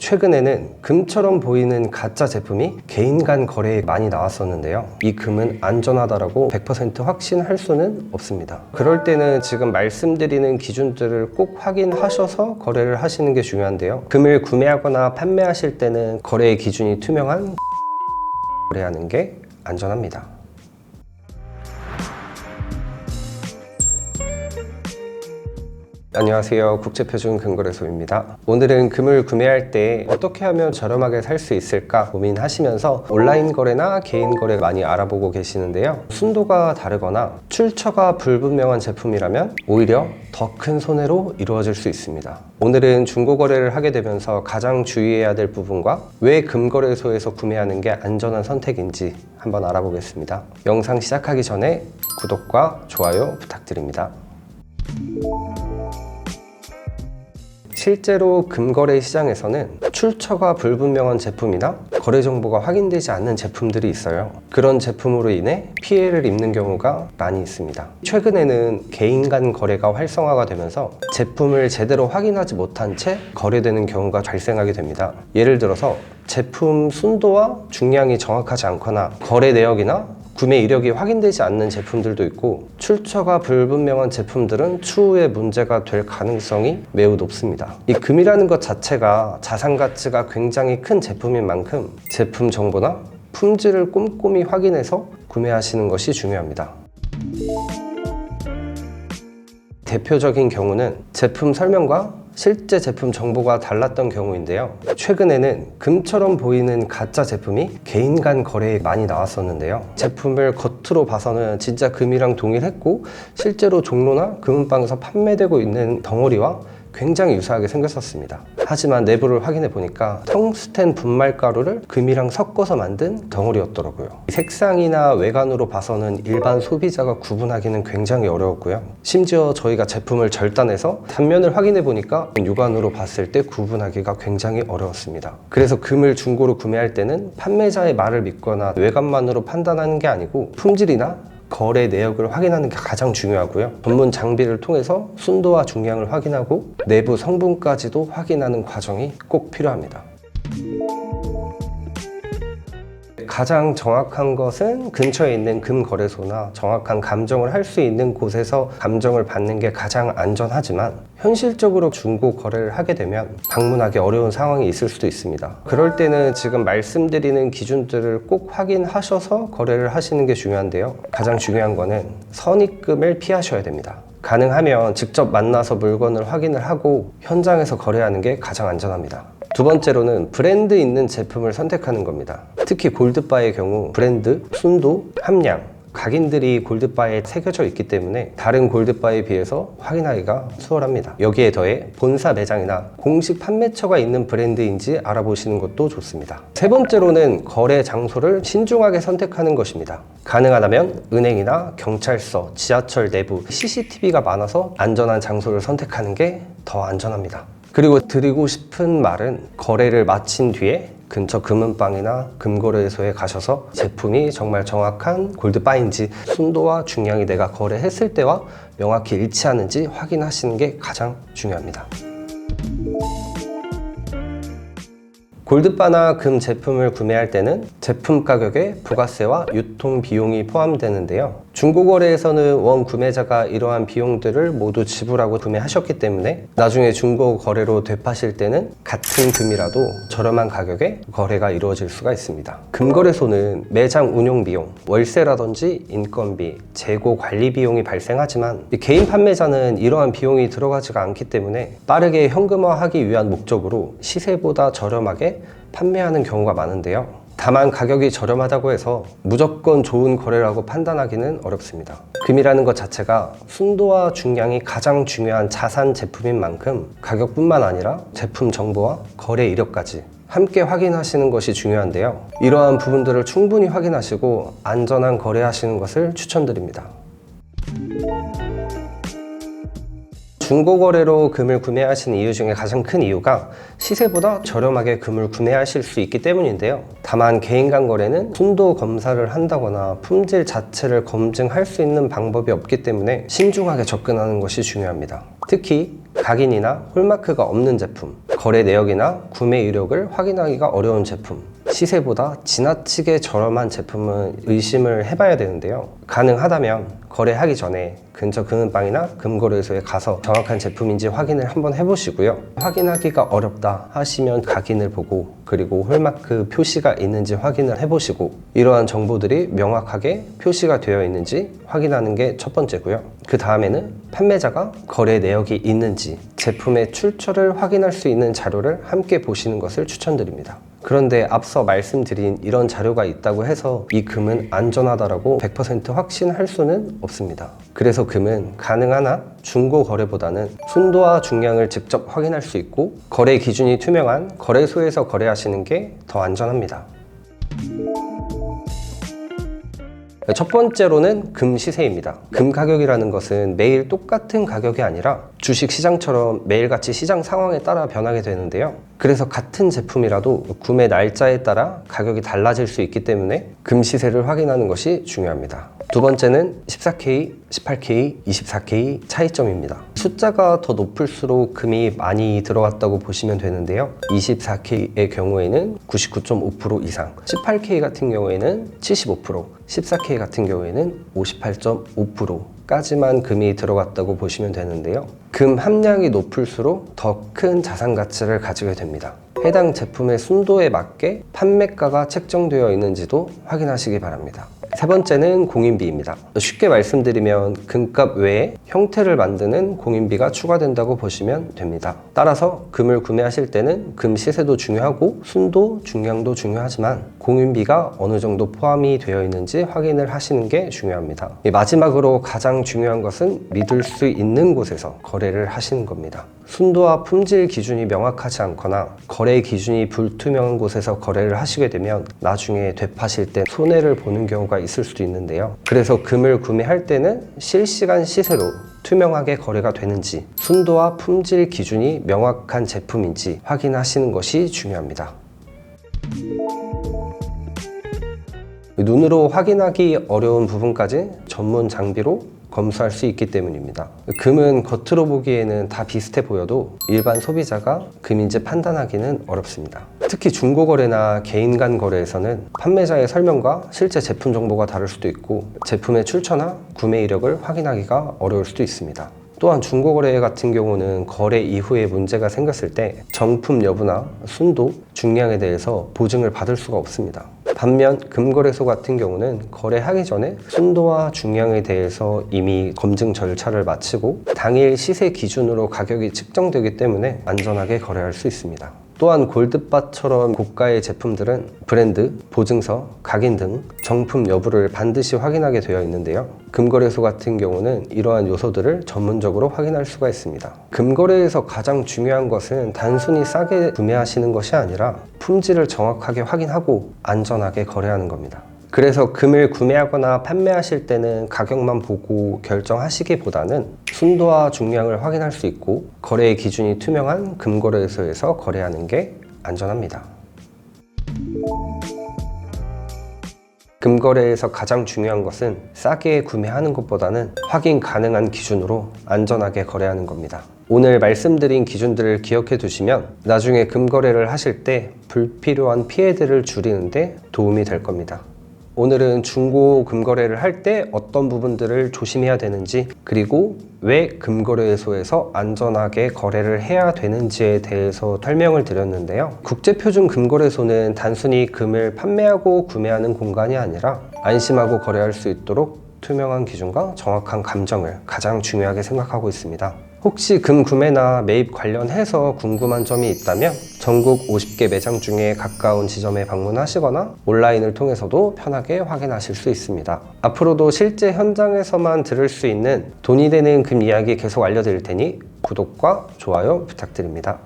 최근에는 금처럼 보이는 가짜 제품이 개인 간 거래에 많이 나왔었는데요. 이 금은 안전하다라고 100% 확신할 수는 없습니다. 그럴 때는 지금 말씀드리는 기준들을 꼭 확인하셔서 거래를 하시는 게 중요한데요. 금을 구매하거나 판매하실 때는 거래의 기준이 투명한 거래하는 게 안전합니다. 안녕하세요. 국제표준금거래소입니다. 오늘은 금을 구매할 때 어떻게 하면 저렴하게 살 수 있을까 고민하시면서 온라인 거래나 개인 거래 많이 알아보고 계시는데요. 순도가 다르거나 출처가 불분명한 제품이라면 오히려 더 큰 손해로 이루어질 수 있습니다. 오늘은 중고거래를 하게 되면서 가장 주의해야 될 부분과 왜 금거래소에서 구매하는 게 안전한 선택인지 한번 알아보겠습니다. 영상 시작하기 전에 구독과 좋아요 부탁드립니다. 실제로 금거래 시장에서는 출처가 불분명한 제품이나 거래 정보가 확인되지 않는 제품들이 있어요. 그런 제품으로 인해 피해를 입는 경우가 많이 있습니다. 최근에는 개인 간 거래가 활성화가 되면서 제품을 제대로 확인하지 못한 채 거래되는 경우가 발생하게 됩니다. 예를 들어서 제품 순도와 중량이 정확하지 않거나 거래 내역이나 구매 이력이 확인되지 않는 제품들도 있고, 출처가 불분명한 제품들은 추후에 문제가 될 가능성이 매우 높습니다. 이 금이라는 것 자체가 자산 가치가 굉장히 큰 제품인 만큼 제품 정보나 품질을 꼼꼼히 확인해서 구매하시는 것이 중요합니다. 대표적인 경우는 제품 설명과 실제 제품 정보가 달랐던 경우인데요. 최근에는 금처럼 보이는 가짜 제품이 개인 간 거래에 많이 나왔었는데요. 제품을 겉으로 봐서는 진짜 금이랑 동일했고, 실제로 종로나 금은방에서 판매되고 있는 덩어리와 굉장히 유사하게 생겼었습니다. 하지만 내부를 확인해 보니까 텅스텐 분말 가루를 금이랑 섞어서 만든 덩어리였더라고요. 색상이나 외관으로 봐서는 일반 소비자가 구분하기는 굉장히 어려웠고요. 심지어 저희가 제품을 절단해서 단면을 확인해 보니까 육안으로 봤을 때 구분하기가 굉장히 어려웠습니다. 그래서 금을 중고로 구매할 때는 판매자의 말을 믿거나 외관만으로 판단하는 게 아니고 품질이나 거래 내역을 확인하는 게 가장 중요하고요. 전문 장비를 통해서 순도와 중량을 확인하고 내부 성분까지도 확인하는 과정이 꼭 필요합니다. 가장 정확한 것은 근처에 있는 금거래소나 정확한 감정을 할 수 있는 곳에서 감정을 받는 게 가장 안전하지만, 현실적으로 중고 거래를 하게 되면 방문하기 어려운 상황이 있을 수도 있습니다. 그럴 때는 지금 말씀드리는 기준들을 꼭 확인하셔서 거래를 하시는 게 중요한데요. 가장 중요한 거는 선입금을 피하셔야 됩니다. 가능하면 직접 만나서 물건을 확인을 하고 현장에서 거래하는 게 가장 안전합니다. 두 번째로는 브랜드 있는 제품을 선택하는 겁니다. 특히 골드바의 경우 브랜드, 순도, 함량, 각인들이 골드바에 새겨져 있기 때문에 다른 골드바에 비해서 확인하기가 수월합니다. 여기에 더해 본사 매장이나 공식 판매처가 있는 브랜드인지 알아보시는 것도 좋습니다. 세 번째로는 거래 장소를 신중하게 선택하는 것입니다. 가능하다면 은행이나 경찰서, 지하철 내부, CCTV가 많아서 안전한 장소를 선택하는 게 더 안전합니다. 그리고 드리고 싶은 말은, 거래를 마친 뒤에 근처 금은방이나 금거래소에 가셔서 제품이 정말 정확한 골드바인지 순도와 중량이 내가 거래했을 때와 명확히 일치하는지 확인하시는 게 가장 중요합니다. 골드바나 금 제품을 구매할 때는 제품 가격에 부가세와 유통 비용이 포함되는데요. 중고거래에서는 원 구매자가 이러한 비용들을 모두 지불하고 구매하셨기 때문에 나중에 중고거래로 되파실 때는 같은 금이라도 저렴한 가격에 거래가 이루어질 수가 있습니다. 금거래소는 매장 운영 비용, 월세라든지 인건비, 재고 관리 비용이 발생하지만 개인 판매자는 이러한 비용이 들어가지가 않기 때문에 빠르게 현금화하기 위한 목적으로 시세보다 저렴하게 판매하는 경우가 많은데요. 다만 가격이 저렴하다고 해서 무조건 좋은 거래라고 판단하기는 어렵습니다. 금이라는 것 자체가 순도와 중량이 가장 중요한 자산 제품인 만큼 가격뿐만 아니라 제품 정보와 거래 이력까지 함께 확인하시는 것이 중요한데요. 이러한 부분들을 충분히 확인하시고 안전한 거래하시는 것을 추천드립니다. 중고거래로 금을 구매하시는 이유 중에 가장 큰 이유가 시세보다 저렴하게 금을 구매하실 수 있기 때문인데요. 다만 개인 간 거래는 순도 검사를 한다거나 품질 자체를 검증할 수 있는 방법이 없기 때문에 신중하게 접근하는 것이 중요합니다. 특히 각인이나 홀마크가 없는 제품, 거래 내역이나 구매 이력을 확인하기가 어려운 제품, 시세보다 지나치게 저렴한 제품은 의심을 해봐야 되는데요. 가능하다면 거래하기 전에 근처 금은방이나 금거래소에 가서 정확한 제품인지 확인을 한번 해보시고요. 확인하기가 어렵다 하시면 각인을 보고 그리고 홀마크 표시가 있는지 확인을 해보시고 이러한 정보들이 명확하게 표시가 되어 있는지 확인하는 게 첫 번째고요. 그 다음에는 판매자가 거래 내역이 있는지 제품의 출처를 확인할 수 있는 자료를 함께 보시는 것을 추천드립니다. 그런데 앞서 말씀드린 이런 자료가 있다고 해서 이 금은 안전하다라고 100% 확신할 수는 없습니다. 그래서 금은 가능한 한 중고 거래보다는 순도와 중량을 직접 확인할 수 있고 거래 기준이 투명한 거래소에서 거래하시는 게 더 안전합니다. 첫 번째로는 금 시세입니다. 금 가격이라는 것은 매일 똑같은 가격이 아니라 주식 시장처럼 매일같이 시장 상황에 따라 변하게 되는데요. 그래서 같은 제품이라도 구매 날짜에 따라 가격이 달라질 수 있기 때문에 금 시세를 확인하는 것이 중요합니다. 두 번째는 14K, 18K, 24K 차이점입니다. 숫자가 더 높을수록 금이 많이 들어갔다고 보시면 되는데요. 24K의 경우에는 99.5% 이상, 18K 같은 경우에는 75%, 14K 같은 경우에는 58.5%까지만 금이 들어갔다고 보시면 되는데요. 금 함량이 높을수록 더 큰 자산 가치를 가지게 됩니다. 해당 제품의 순도에 맞게 판매가가 책정되어 있는지도 확인하시기 바랍니다. 세 번째는 공인비입니다. 쉽게 말씀드리면 금값 외에 형태를 만드는 공인비가 추가된다고 보시면 됩니다. 따라서 금을 구매하실 때는 금 시세도 중요하고 순도, 중량도 중요하지만 공인비가 어느 정도 포함이 되어 있는지 확인을 하시는 게 중요합니다. 마지막으로 가장 중요한 것은 믿을 수 있는 곳에서 거래를 하시는 겁니다. 순도와 품질 기준이 명확하지 않거나 거래 기준이 불투명한 곳에서 거래를 하시게 되면 나중에 되파실 때 손해를 보는 경우가 있을 수도 있는데요. 그래서 금을 구매할 때는 실시간 시세로 투명하게 거래가 되는지 순도와 품질 기준이 명확한 제품인지 확인하시는 것이 중요합니다. 눈으로 확인하기 어려운 부분까지 전문 장비로 검수할 수 있기 때문입니다. 금은 겉으로 보기에는 다 비슷해 보여도 일반 소비자가 금인지 판단하기는 어렵습니다. 특히 중고거래나 개인 간 거래에서는 판매자의 설명과 실제 제품 정보가 다를 수도 있고 제품의 출처나 구매 이력을 확인하기가 어려울 수도 있습니다. 또한 중고거래 같은 경우는 거래 이후에 문제가 생겼을 때 정품 여부나 순도, 중량에 대해서 보증을 받을 수가 없습니다. 반면 금거래소 같은 경우는 거래하기 전에 순도와 중량에 대해서 이미 검증 절차를 마치고 당일 시세 기준으로 가격이 측정되기 때문에 안전하게 거래할 수 있습니다. 또한 골드바처럼 고가의 제품들은 브랜드, 보증서, 각인 등 정품 여부를 반드시 확인하게 되어 있는데요. 금거래소 같은 경우는 이러한 요소들을 전문적으로 확인할 수가 있습니다. 금거래에서 가장 중요한 것은 단순히 싸게 구매하시는 것이 아니라 품질을 정확하게 확인하고 안전하게 거래하는 겁니다. 그래서 금을 구매하거나 판매하실 때는 가격만 보고 결정하시기보다는 순도와 중량을 확인할 수 있고 거래의 기준이 투명한 금거래소에서 거래하는 게 안전합니다. 금거래에서 가장 중요한 것은 싸게 구매하는 것보다는 확인 가능한 기준으로 안전하게 거래하는 겁니다. 오늘 말씀드린 기준들을 기억해 두시면 나중에 금거래를 하실 때 불필요한 피해들을 줄이는 데 도움이 될 겁니다. 오늘은 중고 금거래를 할 때 어떤 부분들을 조심해야 되는지 그리고 왜 금거래소에서 안전하게 거래를 해야 되는지에 대해서 설명을 드렸는데요. 국제표준 금거래소는 단순히 금을 판매하고 구매하는 공간이 아니라 안심하고 거래할 수 있도록 투명한 기준과 정확한 감정을 가장 중요하게 생각하고 있습니다. 혹시 금 구매나 매입 관련해서 궁금한 점이 있다면 전국 50개 매장 중에 가까운 지점에 방문하시거나 온라인을 통해서도 편하게 확인하실 수 있습니다. 앞으로도 실제 현장에서만 들을 수 있는 돈이 되는 금 이야기 계속 알려드릴 테니 구독과 좋아요 부탁드립니다.